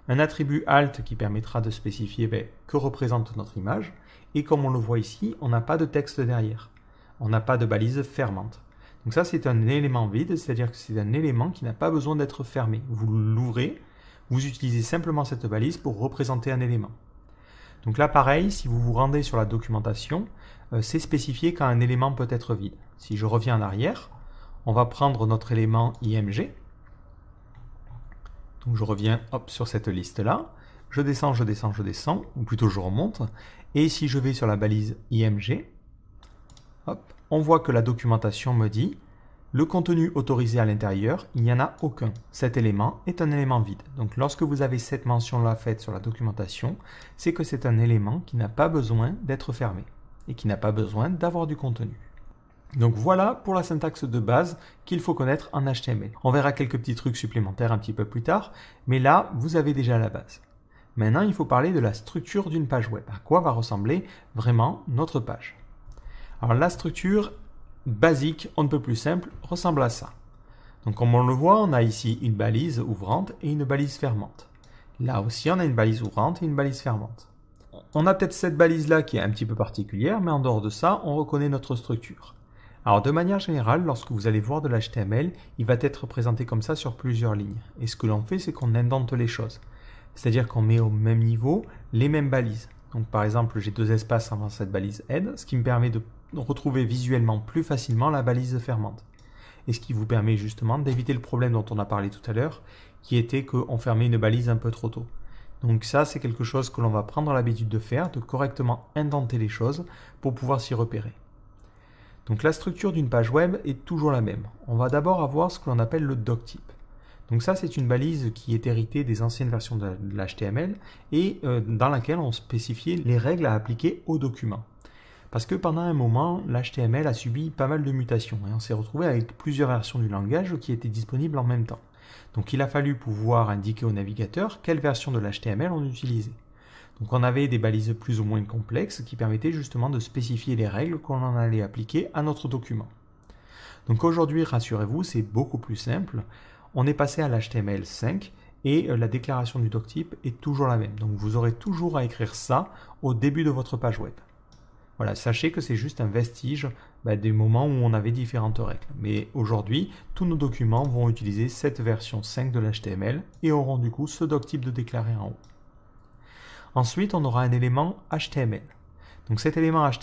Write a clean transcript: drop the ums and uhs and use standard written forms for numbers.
un attribut alt qui permettra de spécifier que représente notre image, et comme on le voit ici, on n'a pas de texte derrière. On n'a pas de balise fermante. Donc ça, c'est un élément vide, c'est-à-dire que c'est un élément qui n'a pas besoin d'être fermé. Vous l'ouvrez, vous utilisez simplement cette balise pour représenter un élément. Donc là, pareil, si vous vous rendez sur la documentation, c'est spécifié quand un élément peut être vide. Si je reviens en arrière, on va prendre notre élément IMG. Donc je reviens sur cette liste-là. Je descends, ou plutôt je remonte. Et si je vais sur la balise IMG, on voit que la documentation me dit le contenu autorisé à l'intérieur, il n'y en a aucun. Cet élément est un élément vide. Donc lorsque vous avez cette mention-là faite sur la documentation, c'est que c'est un élément qui n'a pas besoin d'être fermé et qui n'a pas besoin d'avoir du contenu. Donc voilà pour la syntaxe de base qu'il faut connaître en HTML. On verra quelques petits trucs supplémentaires un petit peu plus tard, mais là, vous avez déjà la base. Maintenant, il faut parler de la structure d'une page web. À quoi va ressembler vraiment notre page? Alors la structure basique, on ne peut plus simple, ressemble à ça. Donc comme on le voit, on a ici une balise ouvrante et une balise fermante. Là aussi, on a une balise ouvrante et une balise fermante. On a peut-être cette balise-là qui est un petit peu particulière, mais en dehors de ça, on reconnaît notre structure. Alors de manière générale, lorsque vous allez voir de l'HTML, il va être présenté comme ça sur plusieurs lignes. Et ce que l'on fait, c'est qu'on indente les choses. C'est-à-dire qu'on met au même niveau les mêmes balises. Donc par exemple, j'ai deux espaces avant cette balise head, ce qui me permet de retrouver visuellement plus facilement la balise fermante. Et ce qui vous permet justement d'éviter le problème dont on a parlé tout à l'heure, qui était qu'on fermait une balise un peu trop tôt. Donc ça, c'est quelque chose que l'on va prendre l'habitude de faire, de correctement indenter les choses pour pouvoir s'y repérer. Donc la structure d'une page web est toujours la même. On va d'abord avoir ce que l'on appelle le doctype. Donc ça, c'est une balise qui est héritée des anciennes versions de l'HTML et dans laquelle on spécifiait les règles à appliquer au document. Parce que pendant un moment, l'HTML a subi pas mal de mutations et on s'est retrouvé avec plusieurs versions du langage qui étaient disponibles en même temps. Donc il a fallu pouvoir indiquer au navigateur quelle version de l'HTML on utilisait. Donc on avait des balises plus ou moins complexes qui permettaient justement de spécifier les règles qu'on en allait appliquer à notre document. Donc aujourd'hui, rassurez-vous, c'est beaucoup plus simple. On est passé à l'HTML5 et la déclaration du doctype est toujours la même. Donc vous aurez toujours à écrire ça au début de votre page web. Voilà, sachez que c'est juste un vestige des moments où on avait différentes règles. Mais aujourd'hui, tous nos documents vont utiliser cette version 5 de l'HTML et auront du coup ce doctype de déclaré en haut. Ensuite, on aura un élément HTML. Donc cet élément HTML